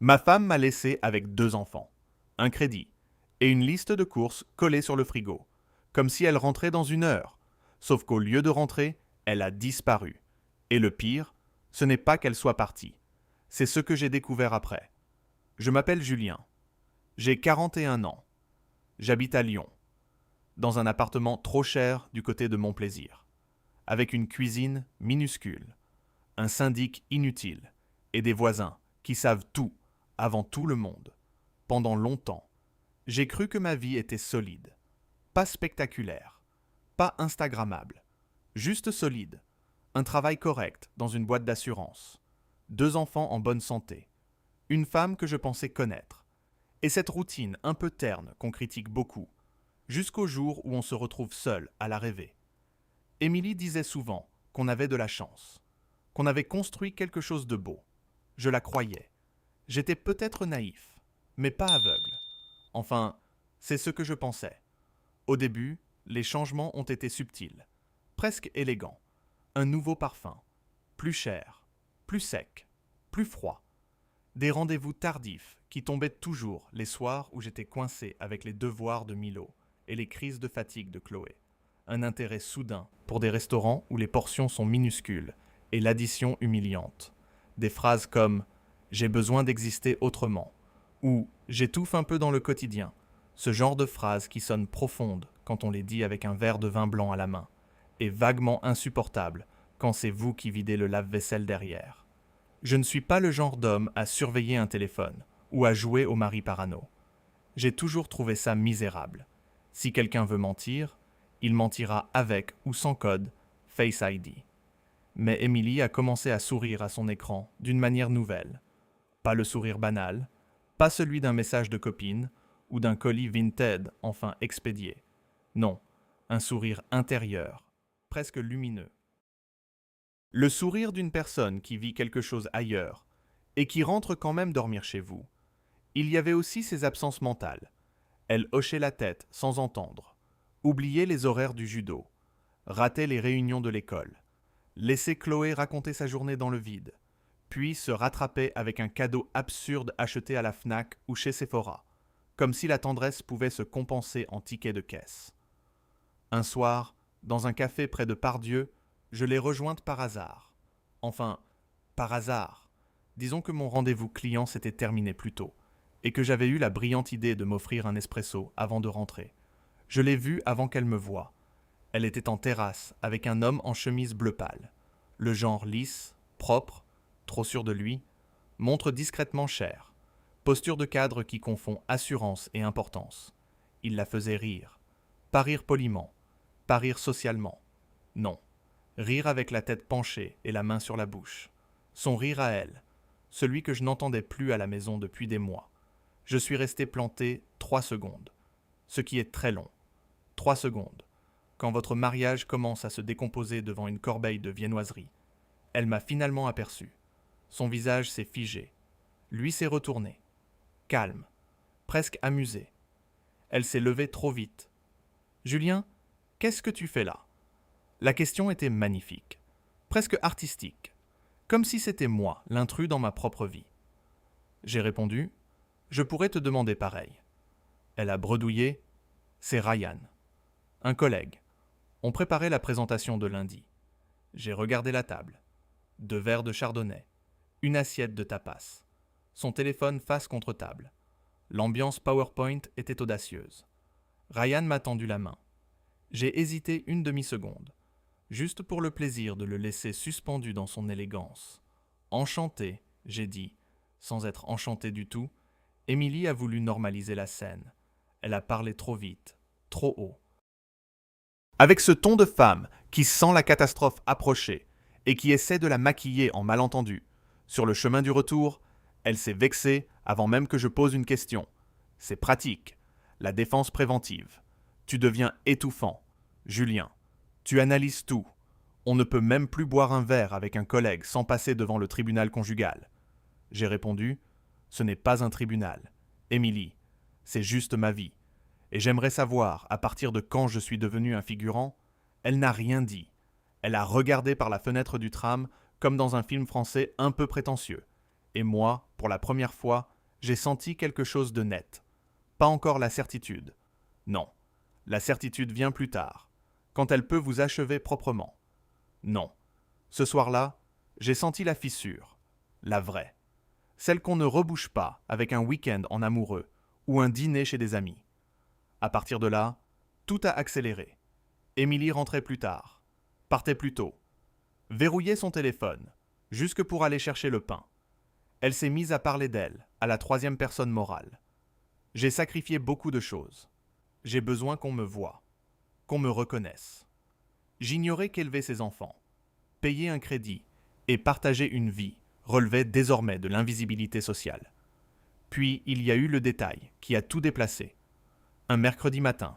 Ma femme m'a laissé avec 2 enfants, un crédit et une liste de courses collée sur le frigo, comme si elle rentrait dans 1 heure. Sauf qu'au lieu de rentrer, elle a disparu. Et le pire, ce n'est pas qu'elle soit partie. C'est ce que j'ai découvert après. Je m'appelle Julien. J'ai 41 ans. J'habite à Lyon, dans un appartement trop cher du côté de Montplaisir, avec une cuisine minuscule, un syndic inutile et des voisins qui savent tout avant tout le monde. Pendant longtemps, j'ai cru que ma vie était solide, pas spectaculaire, pas instagrammable, juste solide, un travail correct dans une boîte d'assurance, 2 enfants en bonne santé, une femme que je pensais connaître, et cette routine un peu terne qu'on critique beaucoup, jusqu'au jour où on se retrouve seul à la rêver. Émilie disait souvent qu'on avait de la chance, qu'on avait construit quelque chose de beau. Je la croyais. J'étais peut-être naïf, mais pas aveugle. Enfin, c'est ce que je pensais. Au début, les changements ont été subtils, presque élégants. Un nouveau parfum, plus cher, plus sec, plus froid. Des rendez-vous tardifs qui tombaient toujours les soirs où j'étais coincé avec les devoirs de Milo et les crises de fatigue de Chloé. Un intérêt soudain pour des restaurants où les portions sont minuscules et l'addition humiliante. Des phrases comme « j'ai besoin d'exister autrement » ou « j'étouffe un peu dans le quotidien », ce genre de phrases qui sonnent profondes quand on les dit avec un verre de vin blanc à la main, et vaguement insupportables quand c'est vous qui videz le lave-vaisselle derrière. Je ne suis pas le genre d'homme à surveiller un téléphone ou à jouer au mari parano. J'ai toujours trouvé ça misérable. Si quelqu'un veut mentir, il mentira avec ou sans code Face ID. Mais Emily a commencé à sourire à son écran d'une manière nouvelle. Pas le sourire banal, pas celui d'un message de copine ou d'un colis Vinted enfin expédié. Non, un sourire intérieur, presque lumineux. Le sourire d'une personne qui vit quelque chose ailleurs et qui rentre quand même dormir chez vous. Il y avait aussi ses absences mentales. Elle hochait la tête sans entendre, oubliait les horaires du judo, ratait les réunions de l'école, laissait Chloé raconter sa journée dans le vide, puis se rattrapait avec un cadeau absurde acheté à la Fnac ou chez Sephora, comme si la tendresse pouvait se compenser en tickets de caisse. Un soir, dans un café près de Pardieu, je l'ai rejointe par hasard. Enfin, par hasard. Disons que mon rendez-vous client s'était terminé plus tôt, et que j'avais eu la brillante idée de m'offrir un espresso avant de rentrer. Je l'ai vue avant qu'elle me voie. Elle était en terrasse avec un homme en chemise bleu pâle. Le genre lisse, propre, trop sûr de lui, montre discrètement cher. Posture de cadre qui confond assurance et importance. Il la faisait rire. Pas rire poliment, pas rire socialement. Non. Rire avec la tête penchée et la main sur la bouche. Son rire à elle, celui que je n'entendais plus à la maison depuis des mois. Je suis resté planté 3 secondes, ce qui est très long. 3 secondes, quand votre mariage commence à se décomposer devant une corbeille de viennoiserie. Elle m'a finalement aperçu. Son visage s'est figé. Lui s'est retourné. Calme, presque amusé. Elle s'est levée trop vite. « Julien, qu'est-ce que tu fais là ?» La question était magnifique, presque artistique, comme si c'était moi, l'intrus dans ma propre vie. J'ai répondu « Je pourrais te demander pareil ». Elle a bredouillé « C'est Ryan ». Un collègue. On préparait la présentation de lundi. J'ai regardé la table. 2 verres de chardonnay, une assiette de tapas. Son téléphone face contre table. L'ambiance PowerPoint était audacieuse. Ryan m'a tendu la main. J'ai hésité une demi-seconde, juste pour le plaisir de le laisser suspendu dans son élégance. Enchanté, j'ai dit, sans être enchanté du tout. Émilie a voulu normaliser la scène. Elle a parlé trop vite, trop haut. Avec ce ton de femme qui sent la catastrophe approcher et qui essaie de la maquiller en malentendu, sur le chemin du retour, elle s'est vexée avant même que je pose une question. C'est pratique. La défense préventive. Tu deviens étouffant. Julien, tu analyses tout. On ne peut même plus boire un verre avec un collègue sans passer devant le tribunal conjugal. J'ai répondu, ce n'est pas un tribunal. Émilie, c'est juste ma vie. Et j'aimerais savoir à partir de quand je suis devenu un figurant. Elle n'a rien dit. Elle a regardé par la fenêtre du tram comme dans un film français un peu prétentieux. Et moi, pour la première fois, j'ai senti quelque chose de net. Pas encore la certitude. Non. La certitude vient plus tard, quand elle peut vous achever proprement. Non. Ce soir-là, j'ai senti la fissure. La vraie. Celle qu'on ne rebouche pas avec un week-end en amoureux ou un dîner chez des amis. À partir de là, tout a accéléré. Émilie rentrait plus tard, partait plus tôt, verrouillait son téléphone, jusque pour aller chercher le pain. Elle s'est mise à parler d'elle, à la troisième personne morale. J'ai sacrifié beaucoup de choses. J'ai besoin qu'on me voie, qu'on me reconnaisse. J'ignorais qu'élever ses enfants, payer un crédit et partager une vie relevait désormais de l'invisibilité sociale. Puis il y a eu le détail qui a tout déplacé. Un mercredi matin,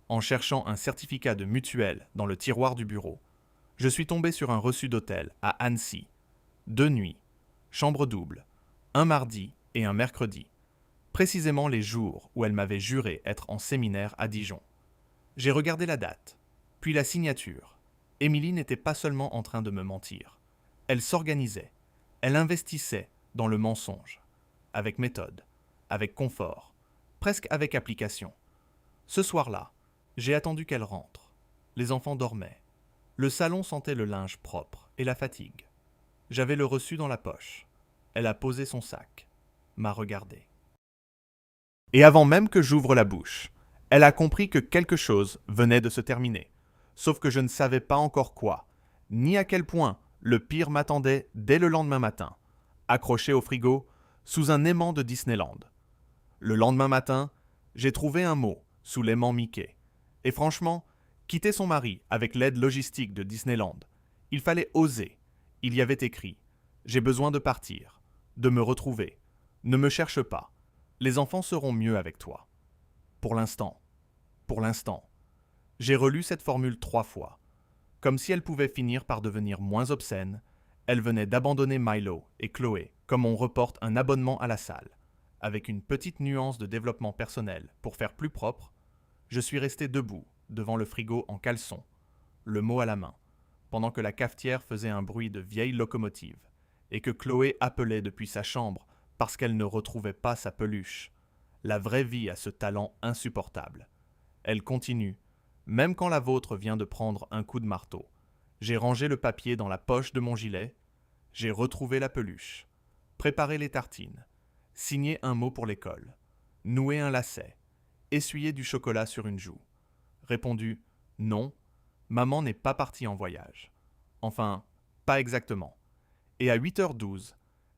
en cherchant un certificat de mutuelle dans le tiroir du bureau, je suis tombé sur un reçu d'hôtel à Annecy. 2 nuits, chambre double, un mardi et un mercredi, précisément les jours où elle m'avait juré être en séminaire à Dijon. J'ai regardé la date, puis la signature. Émilie n'était pas seulement en train de me mentir. Elle s'organisait, elle investissait dans le mensonge, avec méthode, avec confort, presque avec application. Ce soir-là, j'ai attendu qu'elle rentre. Les enfants dormaient. Le salon sentait le linge propre et la fatigue. J'avais le reçu dans la poche. Elle a posé son sac, m'a regardé. Et avant même que j'ouvre la bouche, elle a compris que quelque chose venait de se terminer. Sauf que je ne savais pas encore quoi, ni à quel point le pire m'attendait dès le lendemain matin, accroché au frigo, sous un aimant de Disneyland. Le lendemain matin, j'ai trouvé un mot sous l'aimant Mickey. Et franchement, quitter son mari avec l'aide logistique de Disneyland, il fallait oser. Il y avait écrit « J'ai besoin de partir, de me retrouver. Ne me cherche pas. Les enfants seront mieux avec toi. » Pour l'instant. J'ai relu cette formule 3 fois. Comme si elle pouvait finir par devenir moins obscène, elle venait d'abandonner Milo et Chloé comme on reporte un abonnement à la salle. Avec une petite nuance de développement personnel pour faire plus propre, je suis resté debout devant le frigo en caleçon, le mot à la main, pendant que la cafetière faisait un bruit de vieille locomotive et que Chloé appelait depuis sa chambre parce qu'elle ne retrouvait pas sa peluche. La vraie vie a ce talent insupportable. Elle continue, même quand la vôtre vient de prendre un coup de marteau. J'ai rangé le papier dans la poche de mon gilet, j'ai retrouvé la peluche, préparé les tartines, signé un mot pour l'école, noué un lacet, essuyé du chocolat sur une joue. Répondu « Non, maman n'est pas partie en voyage. » Enfin, pas exactement. Et à 8h12,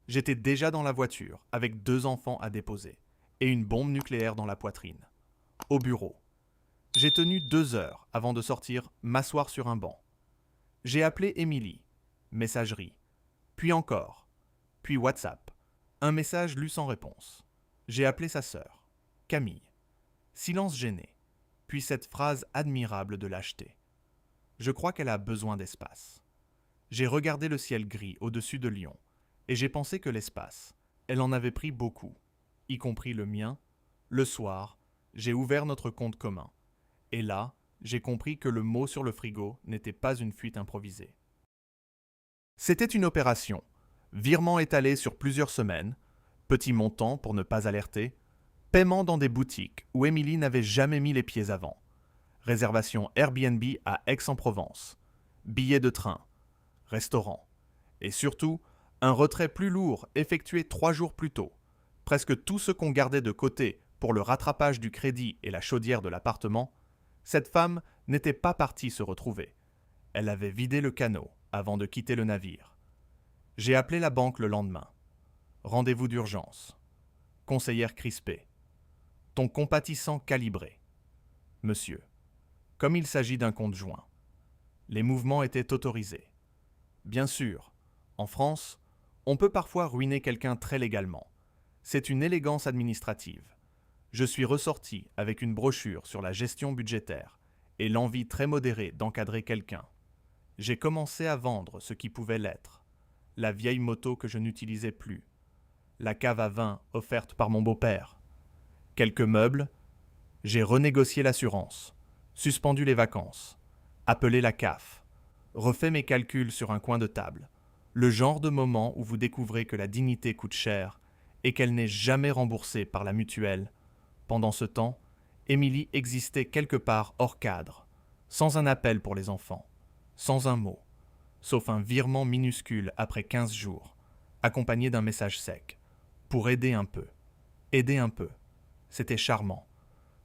j'étais déjà dans la voiture avec 2 enfants à déposer et une bombe nucléaire dans la poitrine. Au bureau. J'ai tenu 2 heures avant de sortir m'asseoir sur un banc. J'ai appelé Émilie, messagerie, puis encore, puis WhatsApp, un message lu sans réponse. J'ai appelé sa sœur, Camille. Silence gêné, puis cette phrase admirable de lâcheté. Je crois qu'elle a besoin d'espace. J'ai regardé le ciel gris au-dessus de Lyon, et j'ai pensé que l'espace, elle en avait pris beaucoup, y compris le mien. Le soir, j'ai ouvert notre compte commun. Et là, j'ai compris que le mot sur le frigo n'était pas une fuite improvisée. C'était une opération, virement étalé sur plusieurs semaines, petit montant pour ne pas alerter, paiement dans des boutiques où Émilie n'avait jamais mis les pieds avant, réservation Airbnb à Aix-en-Provence, billets de train, restaurant, et surtout, un retrait plus lourd effectué 3 jours plus tôt. Presque tout ce qu'on gardait de côté pour le rattrapage du crédit et la chaudière de l'appartement, cette femme n'était pas partie se retrouver. Elle avait vidé le canot avant de quitter le navire. J'ai appelé la banque le lendemain. Rendez-vous d'urgence. Conseillère crispée. Ton compatissant calibré. Monsieur, comme il s'agit d'un compte joint. Les mouvements étaient autorisés. Bien sûr, en France, on peut parfois ruiner quelqu'un très légalement. C'est une élégance administrative. Je suis ressorti avec une brochure sur la gestion budgétaire et l'envie très modérée d'encadrer quelqu'un. J'ai commencé à vendre ce qui pouvait l'être. La vieille moto que je n'utilisais plus. La cave à vin offerte par mon beau-père. Quelques meubles. J'ai renégocié l'assurance, suspendu les vacances, appelé la CAF, refait mes calculs sur un coin de table, Le genre de moment où vous découvrez que la dignité coûte cher et qu'elle n'est jamais remboursée par la mutuelle. Pendant ce temps, Émilie existait quelque part hors cadre, sans un appel pour les enfants, sans un mot, sauf un virement minuscule après 15 jours, accompagné d'un message sec, pour aider un peu. Aider un peu. C'était charmant.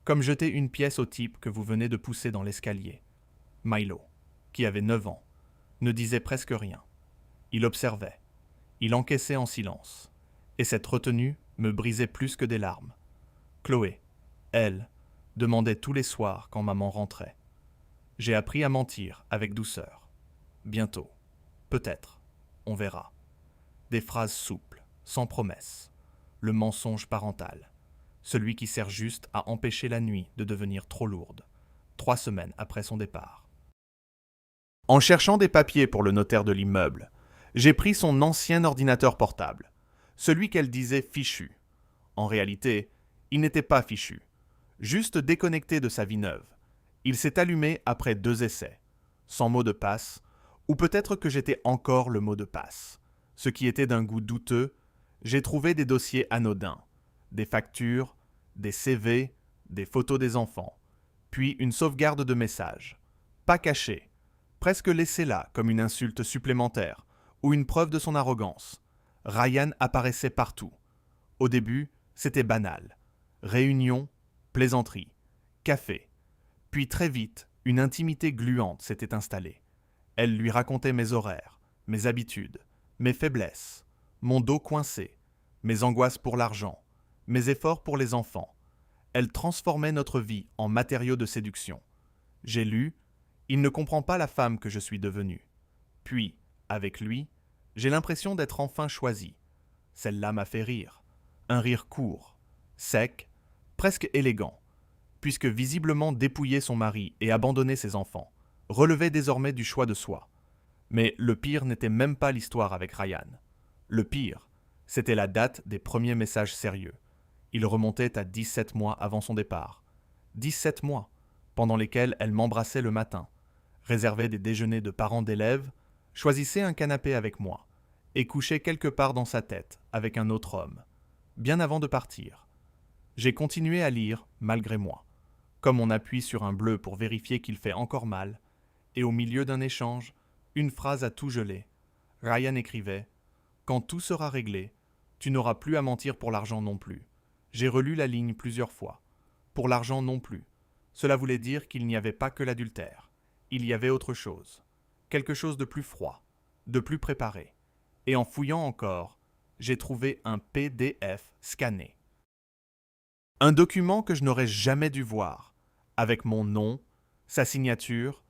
Comme jeter une pièce au type que vous venez de pousser dans l'escalier. Milo, qui avait 9 ans, ne disait presque rien. Il observait. Il encaissait en silence. Et cette retenue me brisait plus que des larmes. Chloé, elle, demandait tous les soirs quand maman rentrait. J'ai appris à mentir avec douceur. Bientôt. Peut-être. On verra. Des phrases souples, sans promesse. Le mensonge parental. Celui qui sert juste à empêcher la nuit de devenir trop lourde. 3 semaines après son départ. En cherchant des papiers pour le notaire de l'immeuble, j'ai pris son ancien ordinateur portable, celui qu'elle disait fichu. En réalité, il n'était pas fichu, juste déconnecté de sa vie neuve. Il s'est allumé après 2 essais, sans mot de passe, ou peut-être que j'étais encore le mot de passe. Ce qui était d'un goût douteux, j'ai trouvé des dossiers anodins, des factures, des CV, des photos des enfants, puis une sauvegarde de messages, pas cachée, presque laissée là comme une insulte supplémentaire ou une preuve de son arrogance. Ryan apparaissait partout. Au début, c'était banal. Réunion, plaisanterie, café. Puis très vite, une intimité gluante s'était installée. Elle lui racontait mes horaires, mes habitudes, mes faiblesses, mon dos coincé, mes angoisses pour l'argent, mes efforts pour les enfants. Elle transformait notre vie en matériau de séduction. J'ai lu « Il ne comprend pas la femme que je suis devenue ». Puis, avec lui, j'ai l'impression d'être enfin choisi. Celle-là m'a fait rire. Un rire court, sec, presque élégant, puisque visiblement dépouiller son mari et abandonner ses enfants relevait désormais du choix de soi. Mais le pire n'était même pas l'histoire avec Ryan. Le pire, c'était la date des premiers messages sérieux. Il remontait à 17 mois avant son départ. 17 mois, pendant lesquels elle m'embrassait le matin, réservait des déjeuners de parents d'élèves, choisissait un canapé avec moi, et couchait quelque part dans sa tête avec un autre homme, bien avant de partir. J'ai continué à lire, malgré moi. Comme on appuie sur un bleu pour vérifier qu'il fait encore mal, et au milieu d'un échange, une phrase a tout gelé. Ryan écrivait « Quand tout sera réglé, tu n'auras plus à mentir pour l'argent non plus. » J'ai relu la ligne plusieurs fois. Pour l'argent non plus. Cela voulait dire qu'il n'y avait pas que l'adultère. Il y avait autre chose. Quelque chose de plus froid, de plus préparé. Et en fouillant encore, j'ai trouvé un PDF scanné. Un document que je n'aurais jamais dû voir, avec mon nom, sa signature,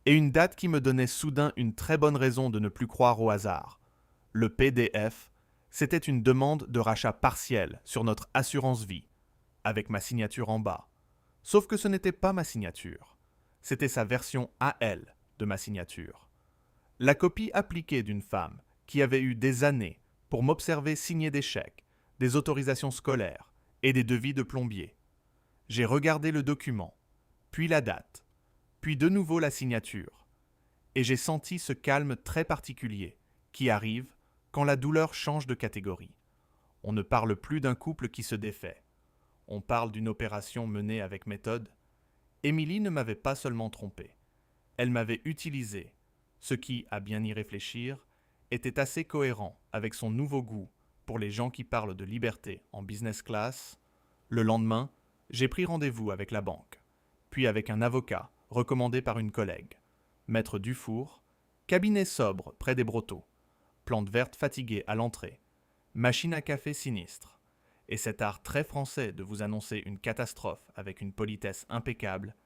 et une date qui me donnait soudain une très bonne raison de ne plus croire au hasard. Le PDF, c'était une demande de rachat partiel sur notre assurance vie, avec ma signature en bas. Sauf que ce n'était pas ma signature. C'était sa version à elle de ma signature. La copie appliquée d'une femme qui avait eu des années pour m'observer signer des chèques, des autorisations scolaires et des devis de plombier. J'ai regardé le document, puis la date, puis de nouveau la signature, et j'ai senti ce calme très particulier qui arrive quand la douleur change de catégorie. On ne parle plus d'un couple qui se défait. On parle d'une opération menée avec méthode. Émilie ne m'avait pas seulement trompé. Elle m'avait utilisé, ce qui, à bien y réfléchir, était assez cohérent avec son nouveau goût pour les gens qui parlent de liberté en business class. Le lendemain, j'ai pris rendez-vous avec la banque, puis avec un avocat recommandé par une collègue. Maître Dufour, cabinet sobre près des Brotteaux, plante verte fatiguée à l'entrée, machine à café sinistre, et cet art très français de vous annoncer une catastrophe avec une politesse impeccable,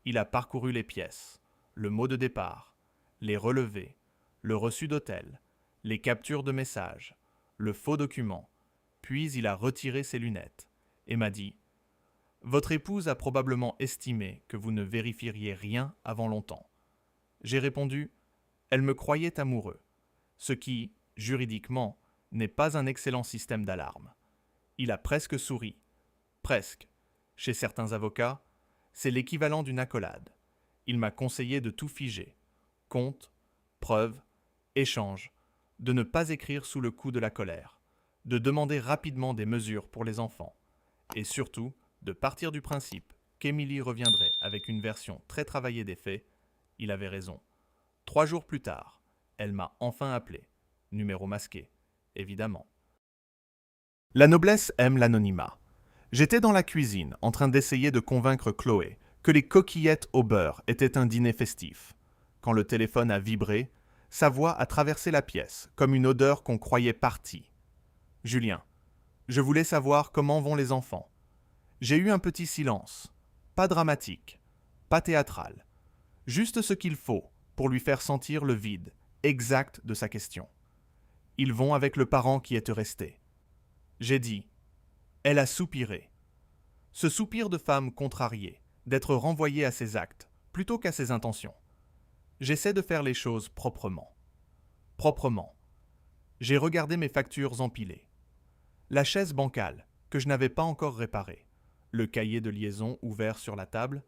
il a parcouru les pièces, le mot de départ, les relevés, le reçu d'hôtel, les captures de messages, le faux document, puis il a retiré ses lunettes et m'a dit « Votre épouse a probablement estimé que vous ne vérifieriez rien avant longtemps. » J'ai répondu « Elle me croyait amoureux », ce qui, juridiquement, n'est pas un excellent système d'alarme. Il a presque souri. Presque. Chez certains avocats, c'est l'équivalent d'une accolade. Il m'a conseillé de tout figer. Compte, preuves, échange, de ne pas écrire sous le coup de la colère, de demander rapidement des mesures pour les enfants, et surtout de partir du principe qu'Emily reviendrait avec une version très travaillée des faits. Il avait raison. 3 jours plus tard, elle m'a enfin appelé. Numéro masqué, évidemment. La noblesse aime l'anonymat. J'étais dans la cuisine en train d'essayer de convaincre Chloé que les coquillettes au beurre étaient un dîner festif. Quand le téléphone a vibré, sa voix a traversé la pièce comme une odeur qu'on croyait partie. Julien, je voulais savoir comment vont les enfants. J'ai eu un petit silence, pas dramatique, pas théâtral, juste ce qu'il faut pour lui faire sentir le vide exact de sa question. Ils vont avec le parent qui est resté. J'ai dit. Elle a soupiré. Ce soupir de femme contrariée, d'être renvoyée à ses actes plutôt qu'à ses intentions. J'essaie de faire les choses proprement. Proprement. J'ai regardé mes factures empilées. La chaise bancale, que je n'avais pas encore réparée, le cahier de liaison ouvert sur la table,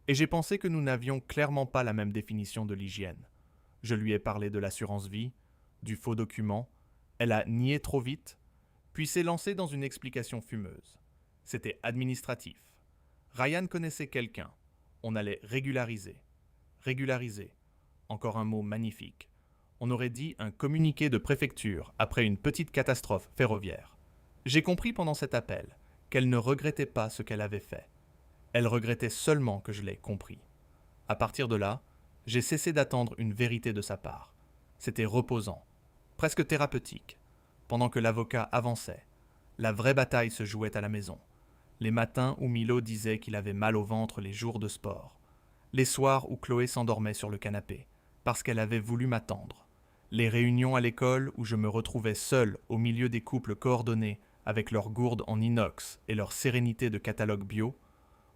et j'ai pensé que nous n'avions clairement pas la même définition de l'hygiène. Je lui ai parlé de l'assurance vie, du faux document, elle a nié trop vite, puis s'est lancée dans une explication fumeuse. C'était administratif. Ryan connaissait quelqu'un. On allait régulariser. Régulariser. Encore un mot magnifique. On aurait dit un communiqué de préfecture après une petite catastrophe ferroviaire. J'ai compris pendant cet appel qu'elle ne regrettait pas ce qu'elle avait fait. Elle regrettait seulement que je l'ai compris. À partir de là, j'ai cessé d'attendre une vérité de sa part. C'était reposant, presque thérapeutique. Pendant que l'avocat avançait, la vraie bataille se jouait à la maison. Les matins où Milo disait qu'il avait mal au ventre les jours de sport. Les soirs où Chloé s'endormait sur le canapé, parce qu'elle avait voulu m'attendre. Les réunions à l'école où je me retrouvais seul au milieu des couples coordonnés avec leurs gourdes en inox et leur sérénité de catalogue bio.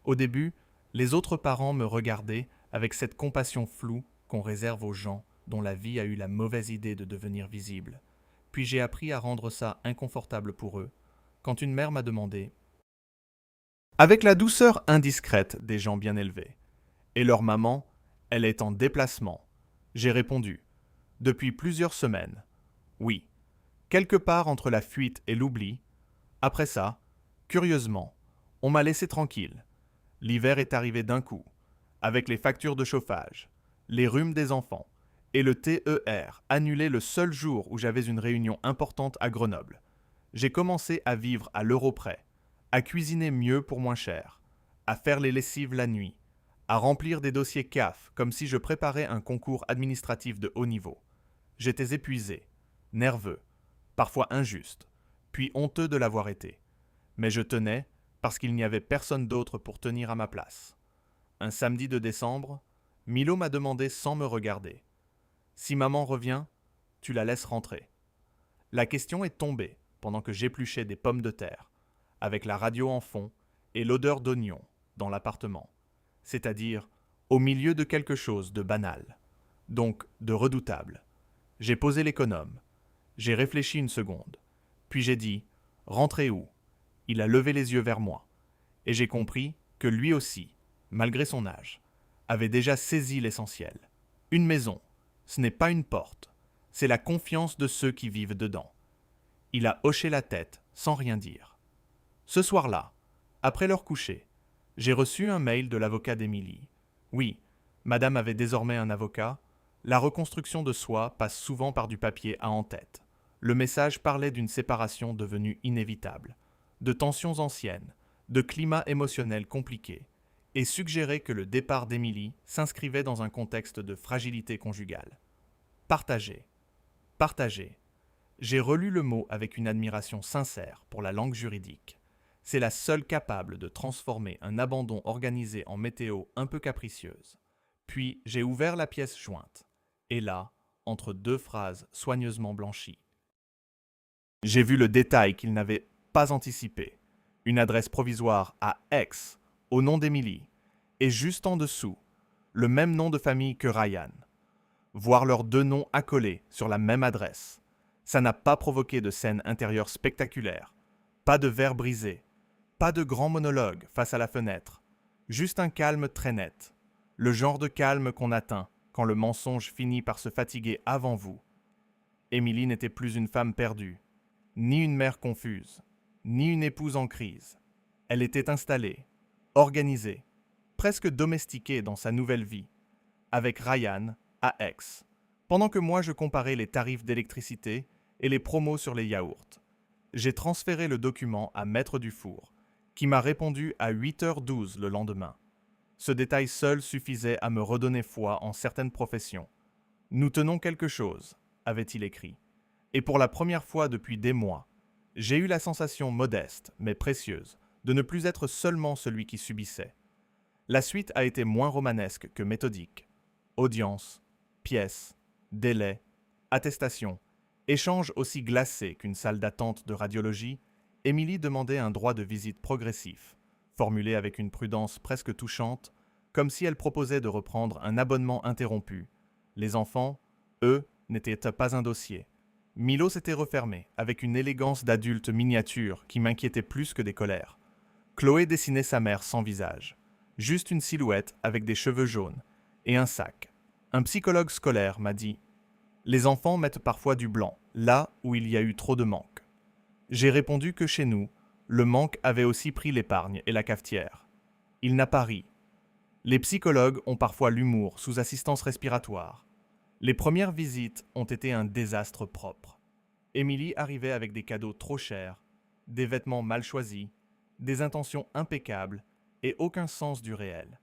Au début, les autres parents me regardaient avec cette compassion floue qu'on réserve aux gens dont la vie a eu la mauvaise idée de devenir visible. Puis j'ai appris à rendre ça inconfortable pour eux, quand une mère m'a demandé, avec la douceur indiscrète des gens bien élevés, et leur maman, elle est en déplacement. J'ai répondu, depuis plusieurs semaines, oui, quelque part entre la fuite et l'oubli. Après ça, curieusement, on m'a laissé tranquille. L'hiver est arrivé d'un coup, avec les factures de chauffage, les rhumes des enfants, et le TER annulé le seul jour où j'avais une réunion importante à Grenoble. J'ai commencé à vivre à l'euro près, à cuisiner mieux pour moins cher, à faire les lessives la nuit, à remplir des dossiers CAF comme si je préparais un concours administratif de haut niveau. J'étais épuisé, nerveux, parfois injuste, puis honteux de l'avoir été. Mais je tenais parce qu'il n'y avait personne d'autre pour tenir à ma place. Un samedi de décembre, Milo m'a demandé sans me regarder. Si maman revient, tu la laisses rentrer. La question est tombée pendant que j'épluchais des pommes de terre, avec la radio en fond et l'odeur d'oignon dans l'appartement, c'est-à-dire au milieu de quelque chose de banal, donc de redoutable. J'ai posé l'économe, j'ai réfléchi une seconde, puis j'ai dit « Rentrez où ?» Il a levé les yeux vers moi, et j'ai compris que lui aussi, malgré son âge, avait déjà saisi l'essentiel. Une maison, ce n'est pas une porte, c'est la confiance de ceux qui vivent dedans. Il a hoché la tête sans rien dire. Ce soir-là, après leur coucher, j'ai reçu un mail de l'avocat d'Émilie. Oui, madame avait désormais un avocat. La reconstruction de soi passe souvent par du papier à en-tête. Le message parlait d'une séparation devenue inévitable, de tensions anciennes, de climat émotionnel compliqué, et suggérait que le départ d'Émilie s'inscrivait dans un contexte de fragilité conjugale. Partager. Partager. J'ai relu le mot avec une admiration sincère pour la langue juridique. C'est la seule capable de transformer un abandon organisé en météo un peu capricieuse. Puis j'ai ouvert la pièce jointe. Et là, entre deux phrases soigneusement blanchies, j'ai vu le détail qu'il n'avait pas anticipé. Une adresse provisoire à Aix, au nom d'Émilie, et juste en dessous, le même nom de famille que Ryan. Voir leurs deux noms accolés sur la même adresse, ça n'a pas provoqué de scène intérieure spectaculaire, pas de verre brisé, pas de grand monologue face à la fenêtre, juste un calme très net, le genre de calme qu'on atteint quand le mensonge finit par se fatiguer avant vous. Émilie n'était plus une femme perdue, ni une mère confuse, ni une épouse en crise. Elle était installée, organisée, presque domestiquée dans sa nouvelle vie, avec Ryan à Aix, pendant que moi je comparais les tarifs d'électricité et les promos sur les yaourts. J'ai transféré le document à Maître Dufour, qui m'a répondu à 8h12 le lendemain. Ce détail seul suffisait à me redonner foi en certaines professions. « Nous tenons quelque chose », avait-il écrit. Et pour la première fois depuis des mois, j'ai eu la sensation modeste, mais précieuse, de ne plus être seulement celui qui subissait. La suite a été moins romanesque que méthodique. Audience, pièces, délais, attestations, échanges aussi glacés qu'une salle d'attente de radiologie, Émilie demandait un droit de visite progressif, formulé avec une prudence presque touchante, comme si elle proposait de reprendre un abonnement interrompu. Les enfants, eux, n'étaient pas un dossier. Milo s'était refermé, avec une élégance d'adulte miniature qui m'inquiétait plus que des colères. Chloé dessinait sa mère sans visage, juste une silhouette avec des cheveux jaunes et un sac. Un psychologue scolaire m'a dit « Les enfants mettent parfois du blanc, là où il y a eu trop de manque. » J'ai répondu que chez nous, le manque avait aussi pris l'épargne et la cafetière. Il n'a pas ri. Les psychologues ont parfois l'humour sous assistance respiratoire. Les premières visites ont été un désastre propre. Émilie arrivait avec des cadeaux trop chers, des vêtements mal choisis, des intentions impeccables et aucun sens du réel.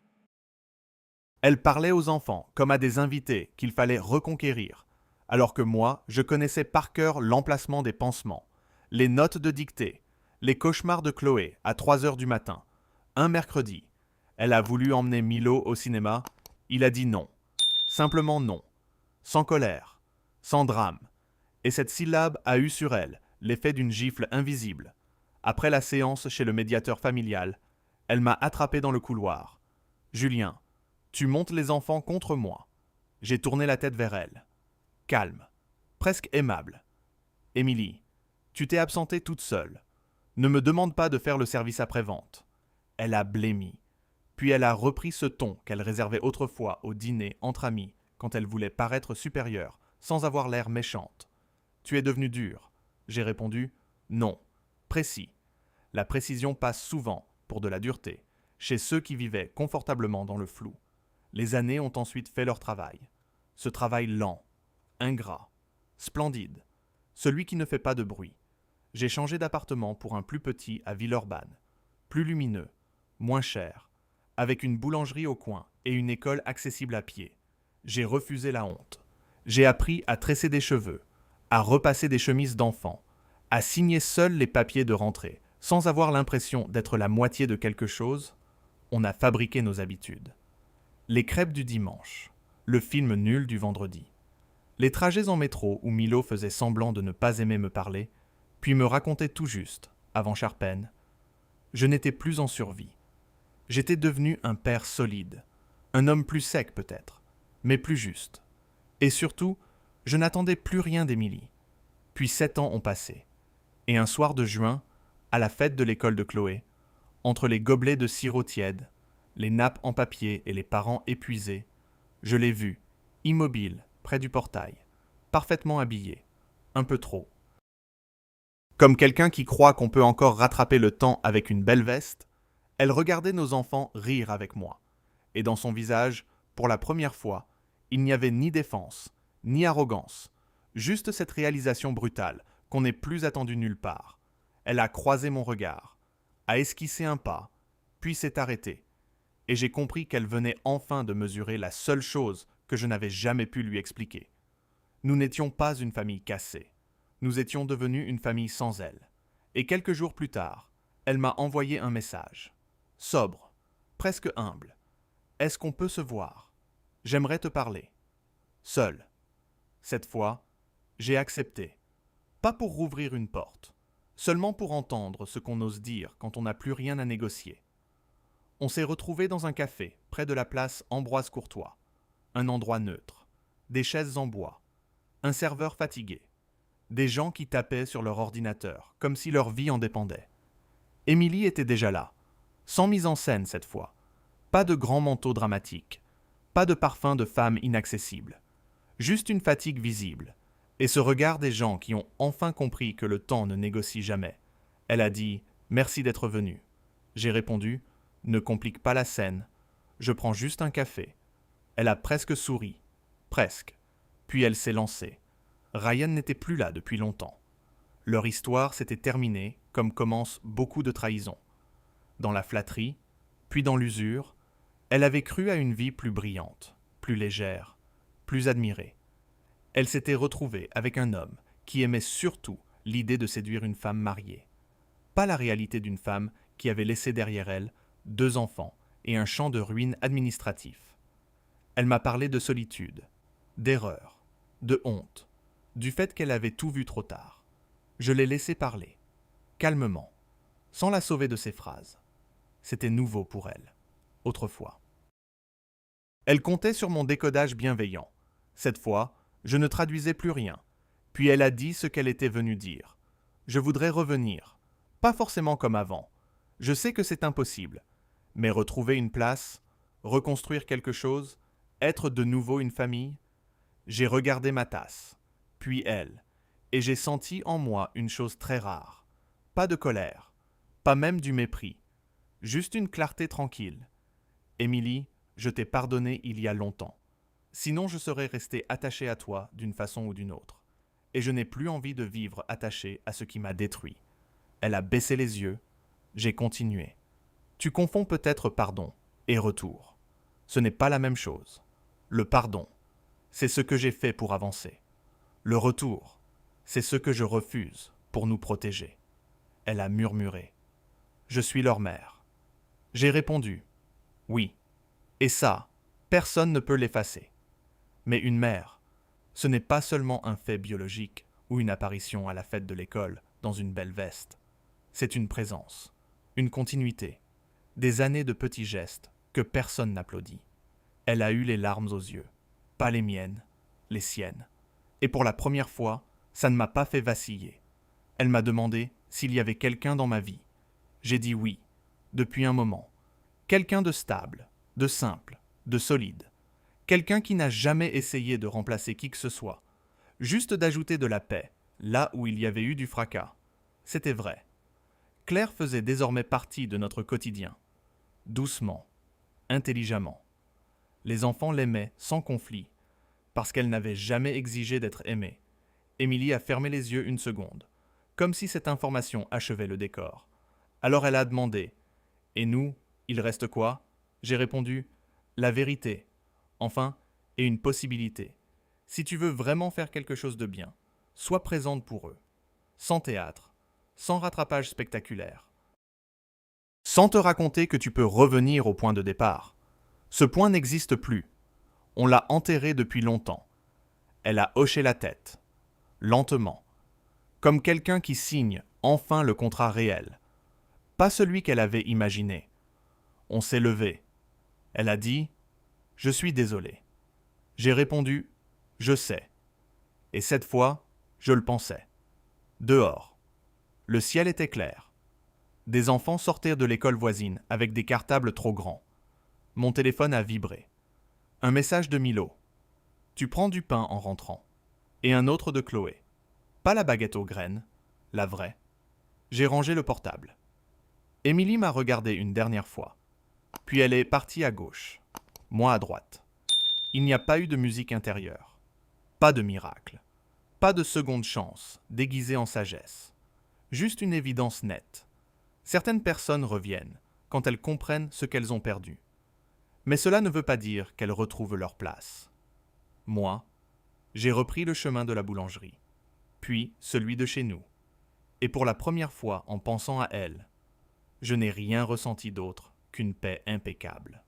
Elle parlait aux enfants comme à des invités qu'il fallait reconquérir, alors que moi, je connaissais par cœur l'emplacement des pansements, les notes de dictée, les cauchemars de Chloé à 3h du matin. Un mercredi, elle a voulu emmener Milo au cinéma, il a dit non. Simplement non. Sans colère, sans drame. Et cette syllabe a eu sur elle l'effet d'une gifle invisible. Après la séance chez le médiateur familial, elle m'a attrapé dans le couloir. « Julien, tu montes les enfants contre moi. » J'ai tourné la tête vers elle. Calme, presque aimable. « Émilie, tu t'es absentée toute seule. Ne me demande pas de faire le service après-vente. » Elle a blêmi. Puis elle a repris ce ton qu'elle réservait autrefois au dîner entre amis quand elle voulait paraître supérieure, sans avoir l'air méchante. « Tu es devenue dure. » J'ai répondu « Non. » Précis. La précision passe souvent pour de la dureté, chez ceux qui vivaient confortablement dans le flou. Les années ont ensuite fait leur travail. Ce travail lent, ingrat, splendide, celui qui ne fait pas de bruit. J'ai changé d'appartement pour un plus petit à Villeurbanne, plus lumineux, moins cher, avec une boulangerie au coin et une école accessible à pied. J'ai refusé la honte. J'ai appris à tresser des cheveux, à repasser des chemises d'enfant, à signer seul les papiers de rentrée, sans avoir l'impression d'être la moitié de quelque chose. On a fabriqué nos habitudes. Les crêpes du dimanche, le film nul du vendredi. Les trajets en métro où Milo faisait semblant de ne pas aimer me parler, puis me racontait tout juste, avant Charpennes. Je n'étais plus en survie. J'étais devenu un père solide, un homme plus sec peut-être, mais plus juste. Et surtout, je n'attendais plus rien d'Émilie. Puis 7 ans ont passé. Et un soir de juin, à la fête de l'école de Chloé, entre les gobelets de sirop tiède, les nappes en papier et les parents épuisés, je l'ai vue, immobile, près du portail, parfaitement habillée, un peu trop. Comme quelqu'un qui croit qu'on peut encore rattraper le temps avec une belle veste, elle regardait nos enfants rire avec moi. Et dans son visage, pour la première fois, il n'y avait ni défense, ni arrogance, juste cette réalisation brutale qu'on n'est plus attendu nulle part. Elle a croisé mon regard, a esquissé un pas, puis s'est arrêtée. Et j'ai compris qu'elle venait enfin de mesurer la seule chose que je n'avais jamais pu lui expliquer. Nous n'étions pas une famille cassée. Nous étions devenus une famille sans elle. Et quelques jours plus tard, elle m'a envoyé un message. Sobre, presque humble. « Est-ce qu'on peut se voir ? J'aimerais te parler. » Seul. Cette fois, j'ai accepté. Pas pour rouvrir une porte, seulement pour entendre ce qu'on ose dire quand on n'a plus rien à négocier. On s'est retrouvés dans un café, près de la place Ambroise Courtois. Un endroit neutre. Des chaises en bois. Un serveur fatigué. Des gens qui tapaient sur leur ordinateur, comme si leur vie en dépendait. Émilie était déjà là, sans mise en scène cette fois. Pas de grand manteau dramatique. Pas de parfum de femme inaccessible. Juste une fatigue visible. Et ce regard des gens qui ont enfin compris que le temps ne négocie jamais. Elle a dit « Merci d'être venu ». J'ai répondu « Ne complique pas la scène, je prends juste un café ». Elle a presque souri, presque. Puis elle s'est lancée. Ryan n'était plus là depuis longtemps. Leur histoire s'était terminée comme commencent beaucoup de trahisons. Dans la flatterie, puis dans l'usure, elle avait cru à une vie plus brillante, plus légère, plus admirée. Elle s'était retrouvée avec un homme qui aimait surtout l'idée de séduire une femme mariée. Pas la réalité d'une femme qui avait laissé derrière elle 2 enfants et un champ de ruines administratif. Elle m'a parlé de solitude, d'erreur, de honte, du fait qu'elle avait tout vu trop tard. Je l'ai laissée parler, calmement, sans la sauver de ses phrases. C'était nouveau pour elle, autrefois. Elle comptait sur mon décodage bienveillant. Cette fois, je ne traduisais plus rien. Puis elle a dit ce qu'elle était venue dire. Je voudrais revenir, pas forcément comme avant. Je sais que c'est impossible, mais retrouver une place, reconstruire quelque chose, être de nouveau une famille. J'ai regardé ma tasse, puis elle, et j'ai senti en moi une chose très rare. Pas de colère, pas même du mépris, juste une clarté tranquille. Émilie, je t'ai pardonné il y a longtemps. Sinon je serais resté attaché à toi d'une façon ou d'une autre. Et je n'ai plus envie de vivre attaché à ce qui m'a détruit. Elle a baissé les yeux. J'ai continué. Tu confonds peut-être pardon et retour. Ce n'est pas la même chose. Le pardon, c'est ce que j'ai fait pour avancer. Le retour, c'est ce que je refuse pour nous protéger. Elle a murmuré. Je suis leur mère. J'ai répondu. Oui. Et ça, personne ne peut l'effacer. Mais une mère, ce n'est pas seulement un fait biologique ou une apparition à la fête de l'école dans une belle veste. C'est une présence, une continuité, des années de petits gestes que personne n'applaudit. Elle a eu les larmes aux yeux, pas les miennes, les siennes. Et pour la première fois, ça ne m'a pas fait vaciller. Elle m'a demandé s'il y avait quelqu'un dans ma vie. J'ai dit oui, depuis un moment. Quelqu'un de stable, de simple, de solide. Quelqu'un qui n'a jamais essayé de remplacer qui que ce soit. Juste d'ajouter de la paix, là où il y avait eu du fracas. C'était vrai. Claire faisait désormais partie de notre quotidien. Doucement, intelligemment. Les enfants l'aimaient sans conflit, parce qu'elle n'avait jamais exigé d'être aimée. Émilie a fermé les yeux une seconde, comme si cette information achevait le décor. Alors elle a demandé « Et nous, il reste quoi ?» J'ai répondu « La vérité. Enfin, et une possibilité. Si tu veux vraiment faire quelque chose de bien, sois présente pour eux. Sans théâtre, sans rattrapage spectaculaire. Sans te raconter que tu peux revenir au point de départ. Ce point n'existe plus. On l'a enterré depuis longtemps. » Elle a hoché la tête, lentement, comme quelqu'un qui signe enfin le contrat réel, pas celui qu'elle avait imaginé. On s'est levé. Elle a dit « Je suis désolé ». J'ai répondu « Je sais ». Et cette fois, je le pensais. Dehors. Le ciel était clair. Des enfants sortaient de l'école voisine avec des cartables trop grands. Mon téléphone a vibré. Un message de Milo. Tu prends du pain en rentrant. Et un autre de Chloé. Pas la baguette aux graines, la vraie. J'ai rangé le portable. Émilie m'a regardé une dernière fois. Puis elle est partie à gauche, moi à droite. Il n'y a pas eu de musique intérieure. Pas de miracle. Pas de seconde chance, déguisée en sagesse. Juste une évidence nette. Certaines personnes reviennent, quand elles comprennent ce qu'elles ont perdu. Mais cela ne veut pas dire qu'elles retrouvent leur place. Moi, j'ai repris le chemin de la boulangerie, puis celui de chez nous. Et pour la première fois en pensant à elle, je n'ai rien ressenti d'autre qu'une paix impeccable.